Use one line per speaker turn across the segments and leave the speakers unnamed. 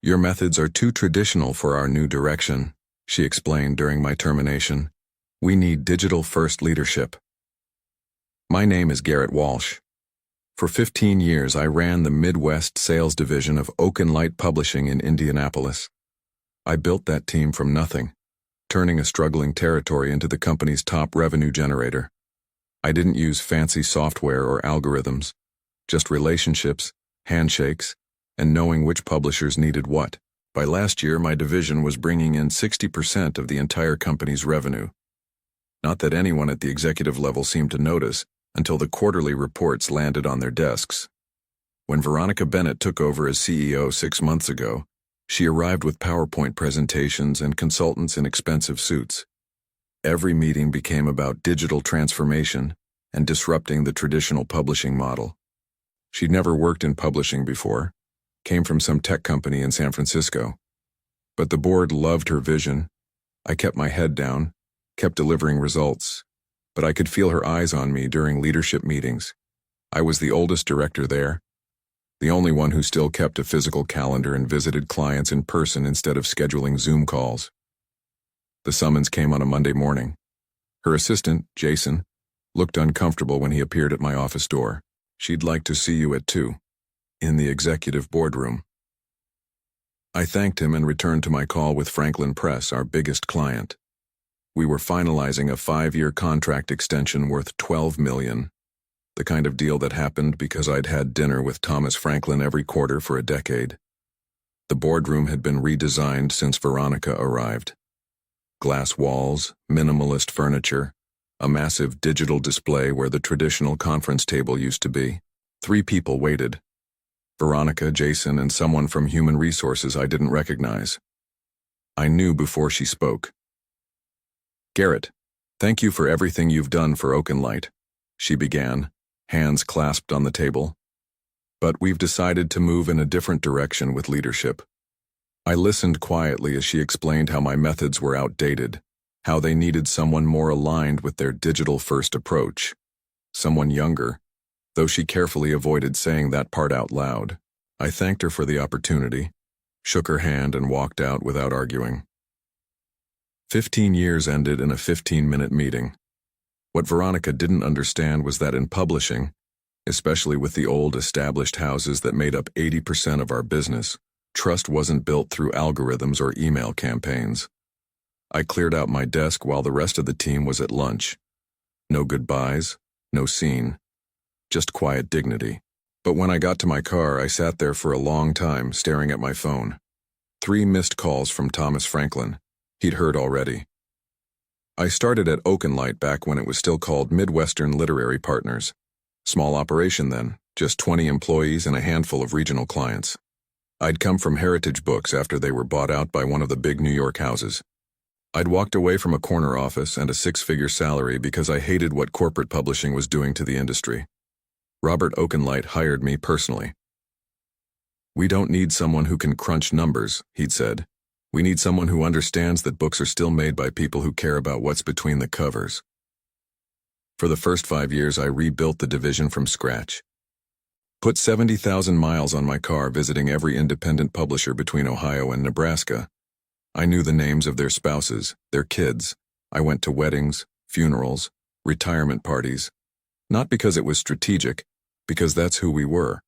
"Your methods are too traditional for our new direction," she explained during my termination. "We need digital-first leadership." My name is Garrett Walsh. For 15 years, I ran the Midwest sales division of Oak & Light Publishing in Indianapolis. I built that team from nothing, turning a struggling territory into the company's top revenue generator. I didn't use fancy software or algorithms, just relationships, handshakes, and knowing which publishers needed what. By last year, my division was bringing in 60% of the entire company's revenue. Not that anyone at the executive level seemed to notice until the quarterly reports landed on their desks. When Veronica Bennett took over as CEO 6 months ago, she arrived with PowerPoint presentations and consultants in expensive suits. Every meeting became about digital transformation and disrupting the traditional publishing model. She'd never worked in publishing before, came from some tech company in San Francisco. But the board loved her vision. I kept my head down, kept delivering results, but I could feel her eyes on me during leadership meetings. I was the oldest director there, the only one who still kept a physical calendar and visited clients in person instead of scheduling Zoom calls. The summons came on a Monday morning. Her assistant, Jason, looked uncomfortable when he appeared at my office door. "She'd like to see you at 2, in the executive boardroom." I thanked him and returned to my call with Franklin Press, our biggest client. We were finalizing a 5-year contract extension worth $12 million, the kind of deal that happened because I'd had dinner with Thomas Franklin every quarter for a decade. The boardroom had been redesigned since Veronica arrived. Glass walls, minimalist furniture, a massive digital display where the traditional conference table used to be. 3 people waited: Veronica, Jason, and someone from Human Resources I didn't recognize. I knew before she spoke. "Garrett, thank you for everything you've done for Oak & Light," she began, hands clasped on the table. "But we've decided to move in a different direction with leadership." I listened quietly as she explained how my methods were outdated, how they needed someone more aligned with their digital-first approach, someone younger, though she carefully avoided saying that part out loud. I thanked her for the opportunity, shook her hand, and walked out without arguing. 15 years ended in a 15-minute meeting. What Veronica didn't understand was that in publishing, especially with the old established houses that made up 80% of our business, trust wasn't built through algorithms or email campaigns. I cleared out my desk while the rest of the team was at lunch. No goodbyes, no scene, just quiet dignity. But when I got to my car, I sat there for a long time staring at my phone. 3 missed calls from Thomas Franklin. He'd heard already. I started at Oak & Light back when it was still called Midwestern Literary Partners. Small operation then, just 20 employees and a handful of regional clients. I'd come from Heritage Books after they were bought out by one of the big New York houses. I'd walked away from a corner office and a 6-figure salary because I hated what corporate publishing was doing to the industry. Robert Oak & Light hired me personally. "We don't need someone who can crunch numbers," he'd said. "We need someone who understands that books are still made by people who care about what's between the covers." For the first 5 years, I rebuilt the division from scratch. Put 70,000 miles on my car visiting every independent publisher between Ohio and Nebraska. I knew the names of their spouses, their kids. I went to weddings, funerals, retirement parties. Not because it was strategic, because that's who we were.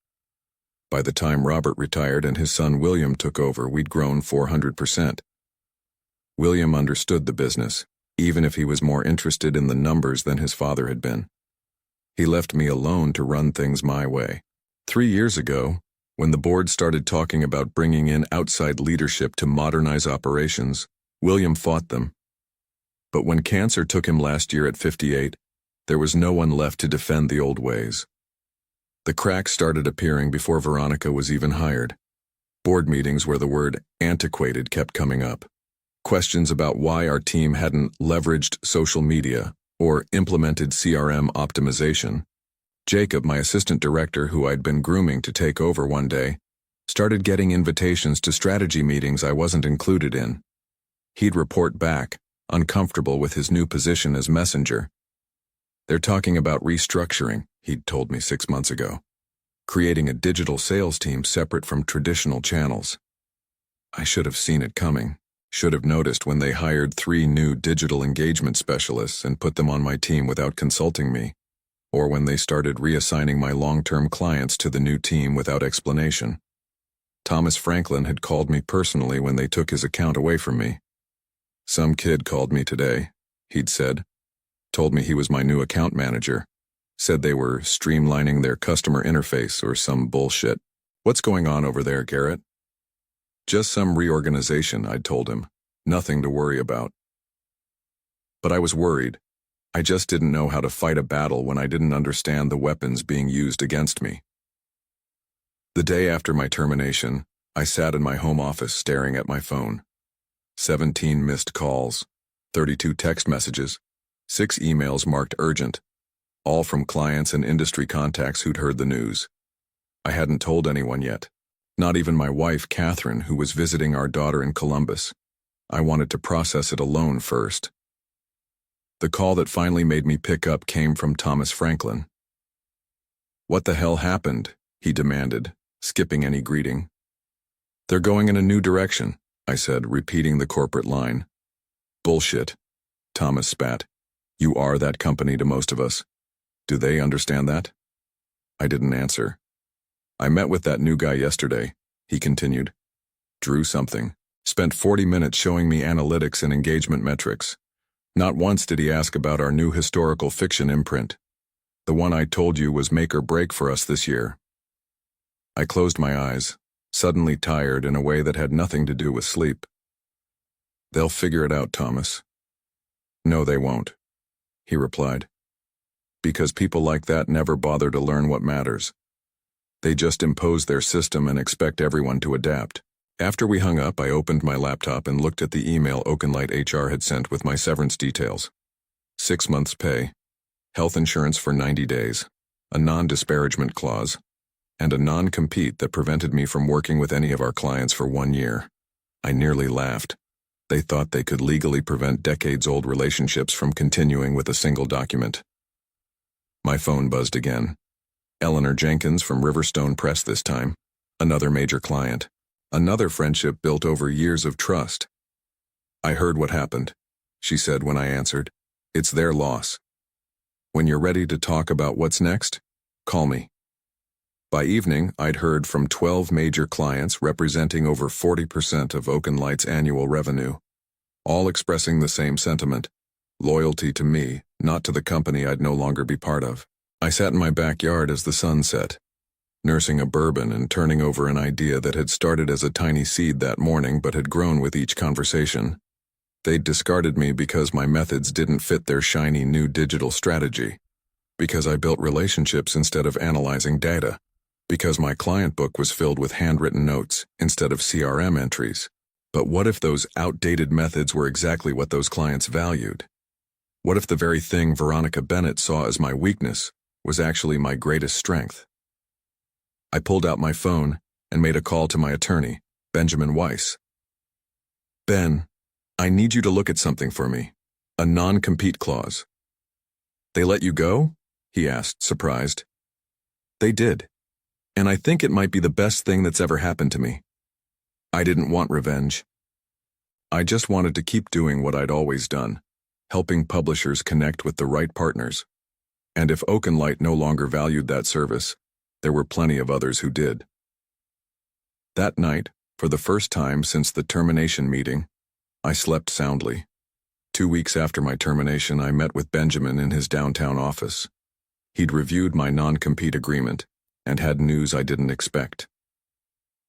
By the time Robert retired and his son William took over, we'd grown 400%. William understood the business, even if he was more interested in the numbers than his father had been. He left me alone to run things my way. 3 years ago, when the board started talking about bringing in outside leadership to modernize operations, William fought them. But when cancer took him last year at 58, there was no one left to defend the old ways. The cracks started appearing before Veronica was even hired. Board meetings where the word antiquated kept coming up. Questions about why our team hadn't leveraged social media or implemented CRM optimization. Jacob, my assistant director who I'd been grooming to take over one day, started getting invitations to strategy meetings I wasn't included in. He'd report back, uncomfortable with his new position as messenger. "They're talking about restructuring," he'd told me 6 months ago. "Creating a digital sales team separate from traditional channels." I should have seen it coming. Should have noticed when they hired 3 new digital engagement specialists and put them on my team without consulting me, or when they started reassigning my long-term clients to the new team without explanation. Thomas Franklin had called me personally when they took his account away from me. Some kid called me today, he'd said. Told me he was my new account manager. Said they were streamlining their customer interface or some bullshit. What's going on over there, Garrett? Just some reorganization, I'd told him. Nothing to worry about. But I was worried. I just didn't know how to fight a battle when I didn't understand the weapons being used against me. The day after my termination, I sat in my home office staring at my phone. 17 missed calls, 32 text messages, 6 emails marked urgent, all from clients and industry contacts who'd heard the news. I hadn't told anyone yet, not even my wife, Catherine, who was visiting our daughter in Columbus. I wanted to process it alone first. The call that finally made me pick up came from Thomas Franklin. "What the hell happened?" he demanded, skipping any greeting. "They're going in a new direction," I said, repeating the corporate line. "Bullshit," Thomas spat. "You are that company to most of us. Do they understand that?" I didn't answer. "I met with that new guy yesterday," he continued. "Drew something. Spent 40 minutes showing me analytics and engagement metrics. Not once did he ask about our new historical fiction imprint. The one I told you was make or break for us this year." I closed my eyes, suddenly tired in a way that had nothing to do with sleep. "They'll figure it out, Thomas." "No, they won't," he replied. "Because people like that never bother to learn what matters. They just impose their system and expect everyone to adapt." After we hung up, I opened my laptop and looked at the email Oakenlight HR had sent with my severance details. 6 months' pay, health insurance for 90 days, a non-disparagement clause, and a non-compete that prevented me from working with any of our clients for 1 year. I nearly laughed. They thought they could legally prevent decades-old relationships from continuing with a single document. My phone buzzed again. Eleanor Jenkins from Riverstone Press this time, another major client. Another friendship built over years of trust. "I heard what happened," she said when I answered. "It's their loss. When you're ready to talk about what's next, call me." By evening, I'd heard from 12 major clients representing over 40% of Oakenlight's annual revenue, all expressing the same sentiment: loyalty to me, not to the company I'd no longer be part of. I sat in my backyard as the sun set, nursing a bourbon and turning over an idea that had started as a tiny seed that morning but had grown with each conversation. They'd discarded me because my methods didn't fit their shiny new digital strategy, because I built relationships instead of analyzing data, because my client book was filled with handwritten notes instead of CRM entries. But what if those outdated methods were exactly what those clients valued? What if the very thing Veronica Bennett saw as my weakness was actually my greatest strength? I pulled out my phone and made a call to my attorney, Benjamin Weiss. "Ben, I need you to look at something for me. A non-compete clause." "They let you go?" he asked, surprised. "They did. And I think it might be the best thing that's ever happened to me. I didn't want revenge. I just wanted to keep doing what I'd always done, helping publishers connect with the right partners. And if Oakenlight no longer valued that service, there were plenty of others who did." That night, for the first time since the termination meeting, I slept soundly. 2 weeks after my termination, I met with Benjamin in his downtown office. He'd reviewed my non-compete agreement and had news I didn't expect.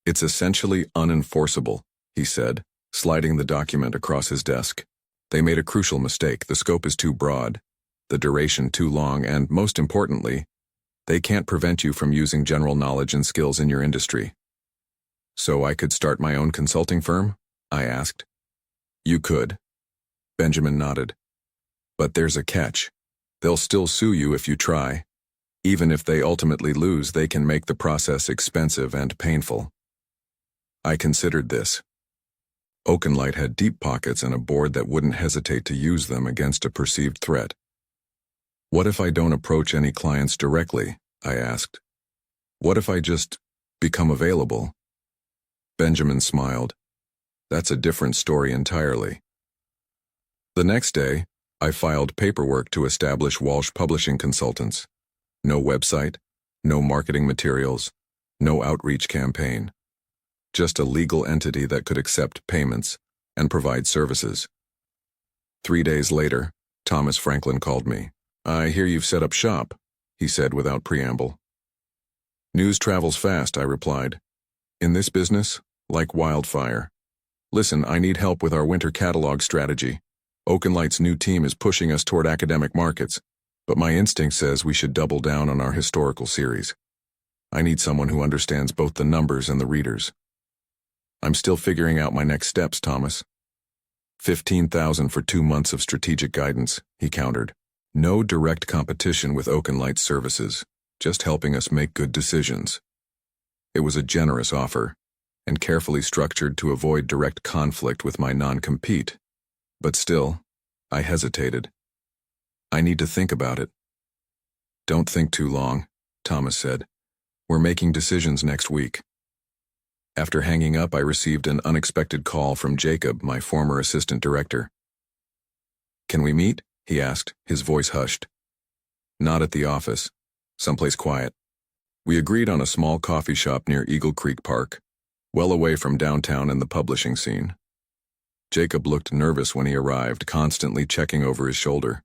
"It's essentially unenforceable," he said, sliding the document across his desk. "They made a crucial mistake. The scope is too broad, the duration too long, and most importantly, they can't prevent you from using general knowledge and skills in your industry." "So I could start my own consulting firm?" I asked. "You could." Benjamin nodded. "But there's a catch. They'll still sue you if you try. Even if they ultimately lose, they can make the process expensive and painful." I considered this. Oakenlight had deep pockets and a board that wouldn't hesitate to use them against a perceived threat. "What if I don't approach any clients directly?" I asked. "What if I just become available?" Benjamin smiled. That's a different story entirely. The next day, I filed paperwork to establish Walsh Publishing Consultants. No website, no marketing materials, no outreach campaign. Just a legal entity that could accept payments and provide services. 3 days later, Thomas Franklin called me. "I hear you've set up shop," he said without preamble. "News travels fast," I replied. "In this business, like wildfire. Listen, I need help with our winter catalog strategy. Oakenlight's new team is pushing us toward academic markets, but my instinct says we should double down on our historical series. I need someone who understands both the numbers and the readers." "I'm still figuring out my next steps, Thomas." "15,000 for 2 months of strategic guidance," he countered. "No direct competition with Oakenlight's services, just helping us make good decisions." It was a generous offer, and carefully structured to avoid direct conflict with my non-compete. But still, I hesitated. "I need to think about it." "Don't think too long," Thomas said. "We're making decisions next week." After hanging up, I received an unexpected call from Jacob, my former assistant director. "Can we meet?" he asked, his voice hushed. "Not at the office. Someplace quiet." We agreed on a small coffee shop near Eagle Creek Park, well away from downtown and the publishing scene. Jacob looked nervous when he arrived, constantly checking over his shoulder.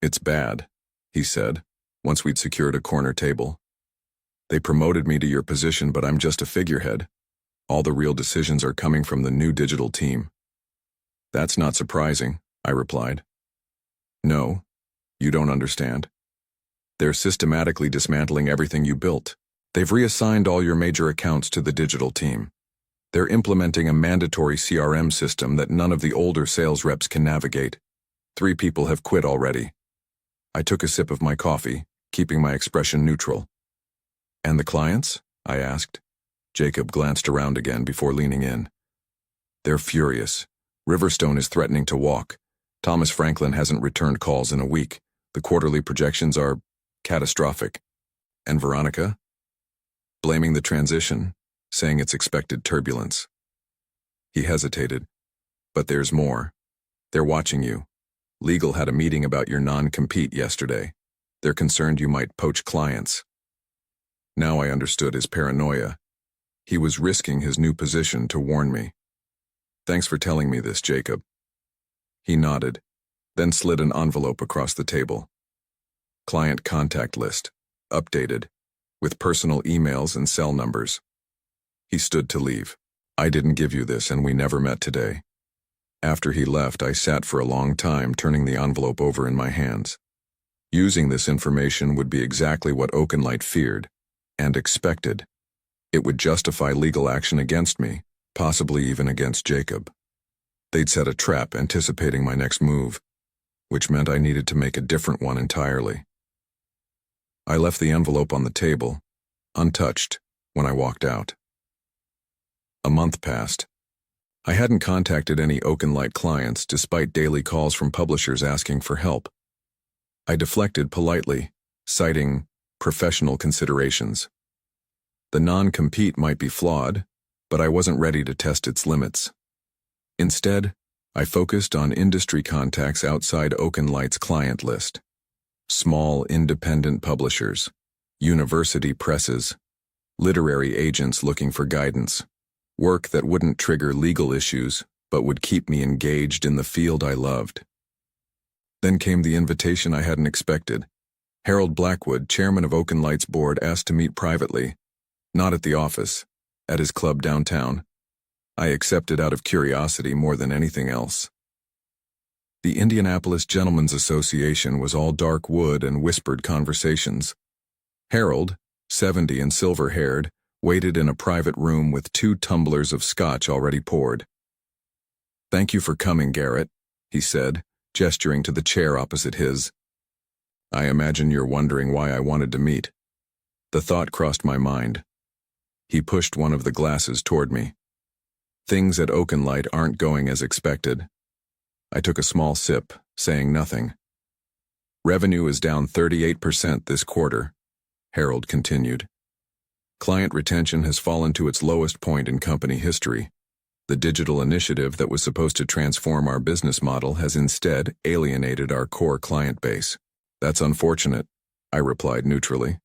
"It's bad," he said, once we'd secured a corner table. "They promoted me to your position, but I'm just a figurehead. All the real decisions are coming from the new digital team." "That's not surprising," I replied. "No, you don't understand. They're systematically dismantling everything you built. They've reassigned all your major accounts to the digital team. They're implementing a mandatory CRM system that none of the older sales reps can navigate. 3 people have quit already." I took a sip of my coffee, keeping my expression neutral. "And the clients?" I asked. Jacob glanced around again before leaning in. "They're furious. Riverstone is threatening to walk. Thomas Franklin hasn't returned calls in a week. The quarterly projections are catastrophic." "And Veronica?" "Blaming the transition, saying it's expected turbulence." He hesitated. "But there's more. They're watching you. Legal had a meeting about your non-compete yesterday. They're concerned you might poach clients." Now I understood his paranoia. He was risking his new position to warn me. "Thanks for telling me this, Jacob." He nodded, then slid an envelope across the table. "Client contact list, updated, with personal emails and cell numbers." He stood to leave. "I didn't give you this, and we never met today." After he left, I sat for a long time, turning the envelope over in my hands. Using this information would be exactly what Oakenlight feared and expected. It would justify legal action against me, possibly even against Jacob. They'd set a trap anticipating my next move, which meant I needed to make a different one entirely. I left the envelope on the table, untouched, when I walked out. A month passed. I hadn't contacted any Oakenlight clients despite daily calls from publishers asking for help. I deflected politely, citing professional considerations. The non-compete might be flawed, but I wasn't ready to test its limits. Instead, I focused on industry contacts outside Oakenlight's client list. Small independent publishers, university presses, literary agents looking for guidance. Work that wouldn't trigger legal issues, but would keep me engaged in the field I loved. Then came the invitation I hadn't expected. Harold Blackwood, chairman of Oakenlight's board, asked to meet privately, not at the office, at his club downtown. I accepted out of curiosity more than anything else. The Indianapolis Gentlemen's Association was all dark wood and whispered conversations. Harold, 70 and silver-haired, waited in a private room with 2 tumblers of scotch already poured. "Thank you for coming, Garrett," he said, gesturing to the chair opposite his. "I imagine you're wondering why I wanted to meet." The thought crossed my mind. He pushed one of the glasses toward me. "Things at Oakenlight aren't going as expected." I took a small sip, saying nothing. "Revenue is down 38% this quarter," Harold continued. "Client retention has fallen to its lowest point in company history. The digital initiative that was supposed to transform our business model has instead alienated our core client base. That's unfortunate, I replied neutrally.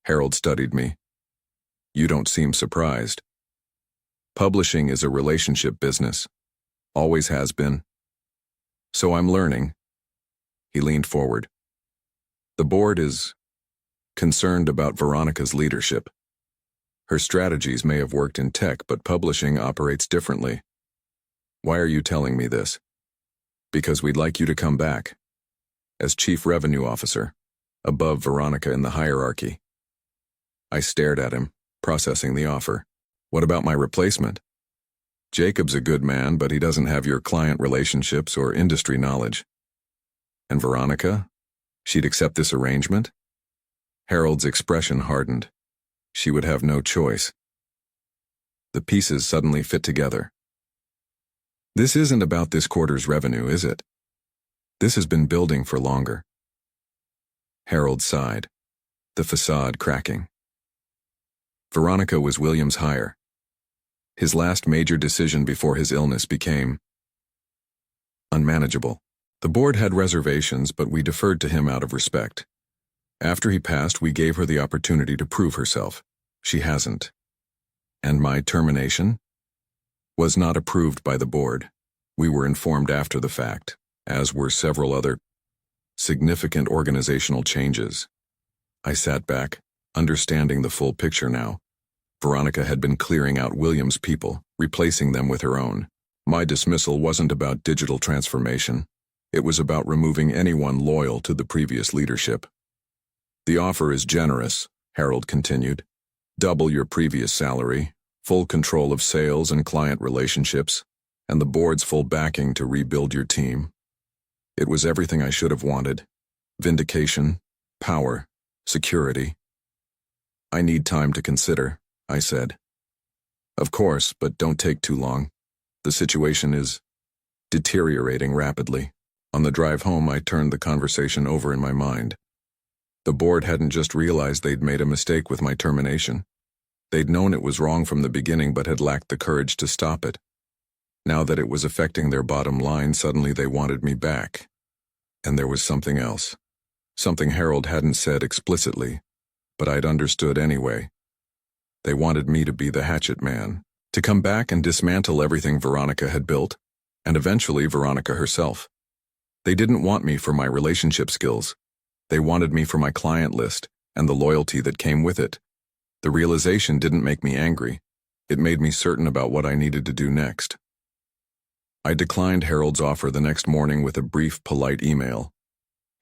Harold studied me. You don't seem surprised. Publishing is a relationship business. Always has been. So I'm learning. He leaned forward. The board is concerned about Veronica's leadership. Her strategies may have worked in tech, but publishing operates differently. Why are you telling me this? Because we'd like you to come back. As Chief Revenue Officer, above Veronica in the hierarchy. I stared at him, processing the offer. What about my replacement? Jacob's a good man, but he doesn't have your client relationships or industry knowledge. And Veronica? She'd accept this arrangement? Harold's expression hardened. She would have no choice. The pieces suddenly fit together. This isn't about this quarter's revenue, is it? This has been building for longer. Harold sighed, the facade cracking. Veronica was William's hire. His last major decision before his illness became unmanageable. The board had reservations, but we deferred to him out of respect. After he passed, we gave her the opportunity to prove herself. She hasn't. And my termination was not approved by the board. We were informed after the fact, as were several other significant organizational changes. I sat back, understanding the full picture now. Veronica had been clearing out William's people, replacing them with her own. My dismissal wasn't about digital transformation. It was about removing anyone loyal to the previous leadership. The offer is generous, Harold continued. Double your previous salary, full control of sales and client relationships, and the board's full backing to rebuild your team. It was everything I should have wanted. Vindication, power, security. I need time to consider, I said. Of course, but don't take too long. The situation is deteriorating rapidly. On the drive home, I turned the conversation over in my mind. The board hadn't just realized they'd made a mistake with my termination. They'd known it was wrong from the beginning but had lacked the courage to stop it. Now that it was affecting their bottom line, suddenly they wanted me back. And there was something else. Something Harold hadn't said explicitly, but I'd understood anyway. They wanted me to be the hatchet man, to come back and dismantle everything Veronica had built, and eventually Veronica herself. They didn't want me for my relationship skills. They wanted me for my client list and the loyalty that came with it. The realization didn't make me angry. It made me certain about what I needed to do next. I declined Harold's offer the next morning with a brief, polite email.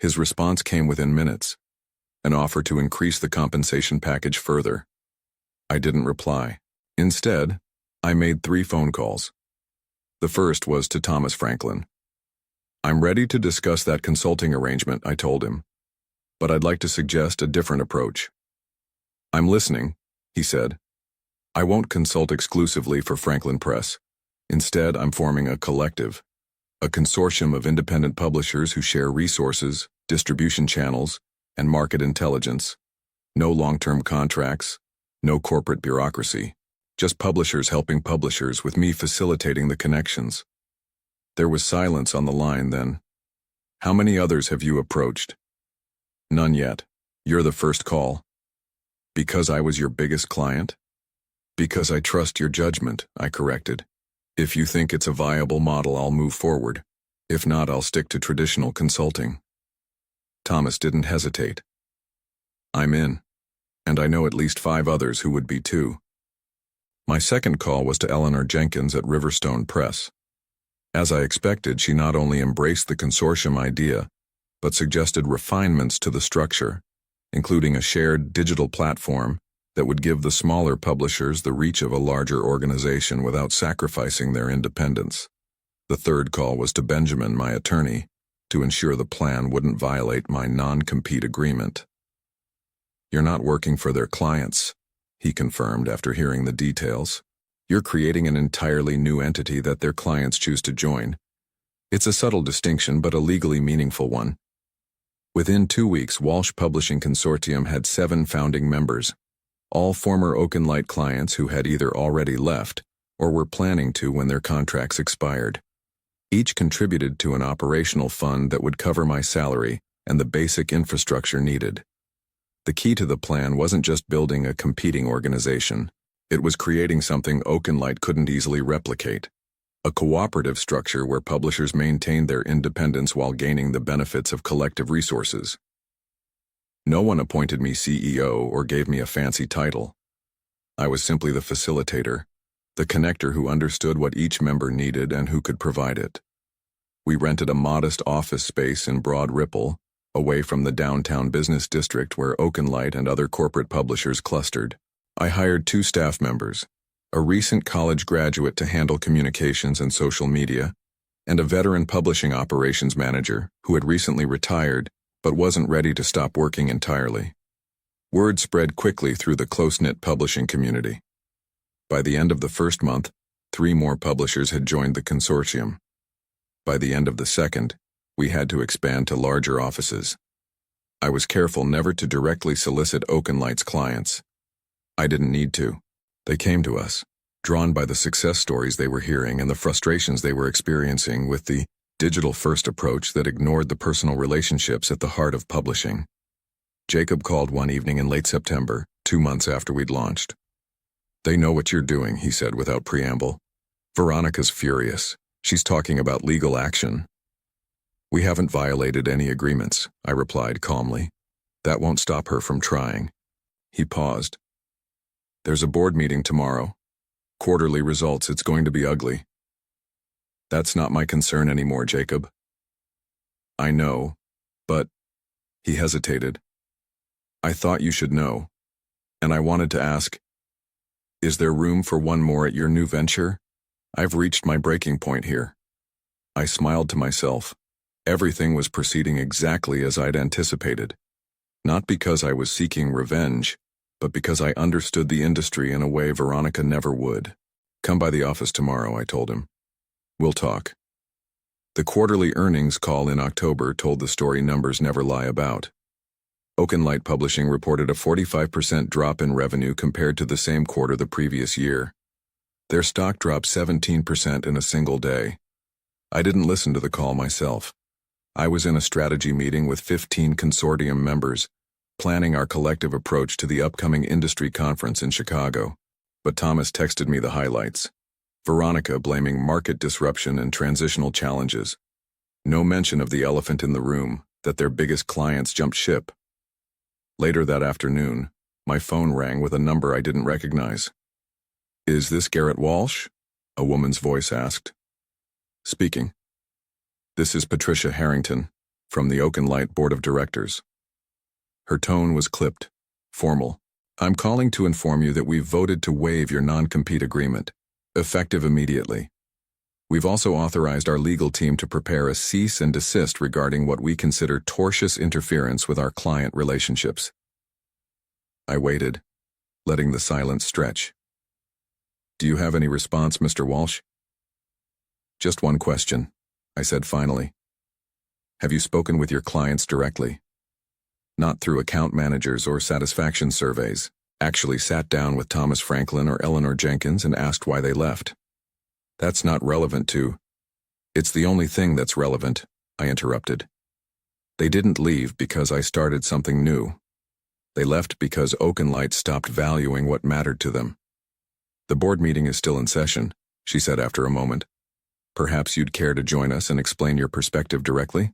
His response came within minutes, an offer to increase the compensation package further. I didn't reply. Instead, I made 3 phone calls. The first was to Thomas Franklin. I'm ready to discuss that consulting arrangement, I told him, but I'd like to suggest a different approach. I'm listening, he said. I won't consult exclusively for Franklin Press. Instead, I'm forming a collective, a consortium of independent publishers who share resources, distribution channels, and market intelligence. No long-term contracts, no corporate bureaucracy, just publishers helping publishers with me facilitating the connections. There was silence on the line then. How many others have you approached? None yet. You're the first call. Because I was your biggest client? Because I trust your judgment, I corrected. If you think it's a viable model, I'll move forward. If not, I'll stick to traditional consulting. Thomas didn't hesitate. I'm in, and I know at least 5 others who would be too. My second call was to Eleanor Jenkins at Riverstone Press. As I expected, she not only embraced the consortium idea, but suggested refinements to the structure, including a shared digital platform that would give the smaller publishers the reach of a larger organization without sacrificing their independence. The third call was to Benjamin, my attorney, to ensure the plan wouldn't violate my non-compete agreement. You're not working for their clients, he confirmed after hearing the details. You're creating an entirely new entity that their clients choose to join. It's a subtle distinction, but a legally meaningful one. Within 2 weeks, Walsh Publishing Consortium had 7 founding members, all former Oakenlight clients who had either already left or were planning to when their contracts expired. Each contributed to an operational fund that would cover my salary and the basic infrastructure needed. The key to the plan wasn't just building a competing organization. It was creating something Oakenlight couldn't easily replicate. A cooperative structure where publishers maintained their independence while gaining the benefits of collective resources. No one appointed me CEO or gave me a fancy title. I was simply the facilitator, the connector who understood what each member needed and who could provide it. We rented a modest office space in Broad Ripple, away from the downtown business district where Oakenlight and other corporate publishers clustered. I hired 2 staff members, a recent college graduate to handle communications and social media, and a veteran publishing operations manager who had recently retired but wasn't ready to stop working entirely. Word spread quickly through the close-knit publishing community. By the end of the first month, 3 more publishers had joined the consortium. By the end of the second, we had to expand to larger offices. I was careful never to directly solicit Oakenlight's clients. I didn't need to. They came to us, drawn by the success stories they were hearing and the frustrations they were experiencing with the digital-first approach that ignored the personal relationships at the heart of publishing. Jacob called one evening in late September, 2 months after we'd launched. "They know what you're doing," he said without preamble. "Veronica's furious. She's talking about legal action." "We haven't violated any agreements," I replied calmly. "That won't stop her from trying." He paused. "There's a board meeting tomorrow. Quarterly results, it's going to be ugly." "That's not my concern anymore, Jacob." "I know, but—" He hesitated. "I thought you should know, and I wanted to ask, is there room for one more at your new venture? I've reached my breaking point here." I smiled to myself. Everything was proceeding exactly as I'd anticipated. Not because I was seeking revenge, but because I understood the industry in a way Veronica never would. "Come by the office tomorrow," I told him. "We'll talk." The quarterly earnings call in October told the story numbers never lie about. Oakenlight Publishing reported a 45% drop in revenue compared to the same quarter the previous year. Their stock dropped 17% in a single day. I didn't listen to the call myself. I was in a strategy meeting with 15 consortium members, planning our collective approach to the upcoming industry conference in Chicago. But Thomas texted me the highlights. Veronica blaming market disruption and transitional challenges. No mention of the elephant in the room, that their biggest clients jumped ship. Later that afternoon, my phone rang with a number I didn't recognize. "Is this Garrett Walsh?" a woman's voice asked. "Speaking." "This is Patricia Harrington, from the Oakenlight Board of Directors." Her tone was clipped, formal. "I'm calling to inform you that we've voted to waive your non-compete agreement, effective immediately. We've also authorized our legal team to prepare a cease and desist regarding what we consider tortious interference with our client relationships." I waited, letting the silence stretch. "Do you have any response, Mr. Walsh?" "Just one question," I said finally. "Have you spoken with your clients directly? Not through account managers or satisfaction surveys. Actually sat down with Thomas Franklin or Eleanor Jenkins and asked why they left." "That's not relevant to—" "It's the only thing that's relevant," I interrupted. "They didn't leave because I started something new. They left because Oakenlight stopped valuing what mattered to them." "The board meeting is still in session," she said after a moment. "Perhaps you'd care to join us and explain your perspective directly?"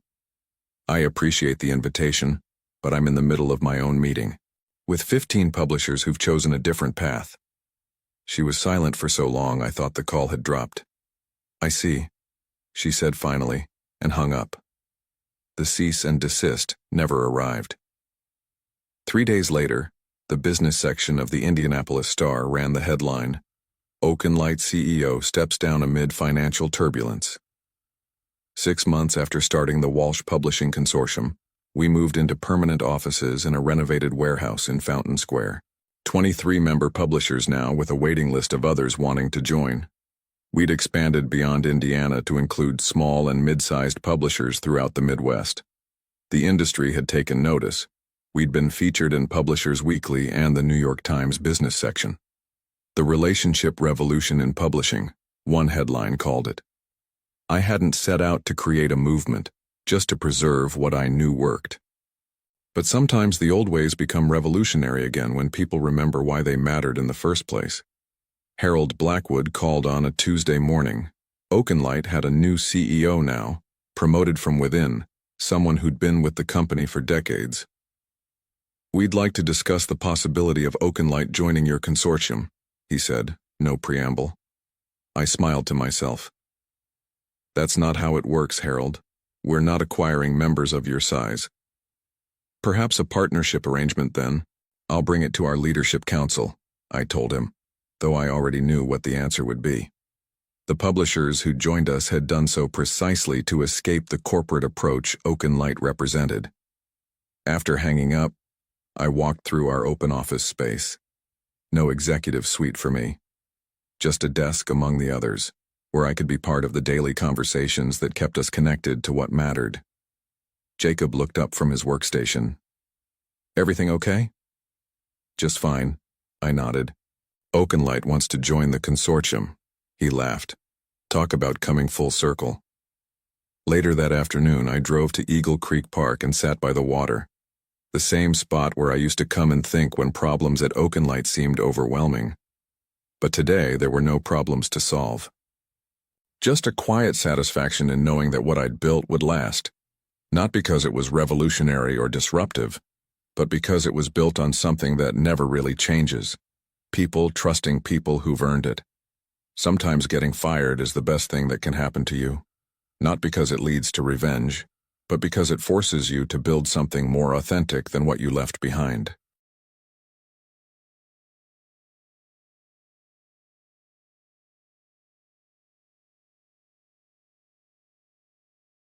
"I appreciate the invitation, but I'm in the middle of my own meeting, with 15 publishers who've chosen a different path." She was silent for so long I thought the call had dropped. "I see," she said finally, and hung up. The cease and desist never arrived. 3 days later, the business section of the Indianapolis Star ran the headline, "Oakenlight CEO steps down amid financial turbulence." 6 months after starting the Walsh Publishing Consortium, we moved into permanent offices in a renovated warehouse in Fountain Square. 23 member publishers now, with a waiting list of others wanting to join. We'd expanded beyond Indiana to include small and mid-sized publishers throughout the Midwest. The industry had taken notice. We'd been featured in Publishers Weekly and the New York Times business section. The relationship revolution in publishing, one headline called it. I hadn't set out to create a movement, just to preserve what I knew worked. But sometimes the old ways become revolutionary again when people remember why they mattered in the first place. Harold Blackwood called on a Tuesday morning. Oakenlight had a new CEO now, promoted from within, someone who'd been with the company for decades. "We'd like to discuss the possibility of Oakenlight joining your consortium," he said, no preamble. I smiled to myself. "That's not how it works, Harold. We're not acquiring members of your size." "Perhaps a partnership arrangement then. I'll bring it to our leadership council," I told him, though I already knew what the answer would be. The publishers who joined us had done so precisely to escape the corporate approach Oakenlight represented. After hanging up, I walked through our open office space. No executive suite for me. Just a desk among the others, where I could be part of the daily conversations that kept us connected to what mattered. Jacob looked up from his workstation. "Everything okay?" "Just fine," I nodded. "Oakenlight wants to join the consortium," he laughed. "Talk about coming full circle." Later that afternoon, I drove to Eagle Creek Park and sat by the water, the same spot where I used to come and think when problems at Oakenlight seemed overwhelming. But today, there were no problems to solve. Just a quiet satisfaction in knowing that what I'd built would last, not because it was revolutionary or disruptive, but because it was built on something that never really changes. People trusting people who've earned it. Sometimes getting fired is the best thing that can happen to you, not because it leads to revenge, but because it forces you to build something more authentic than what you left behind.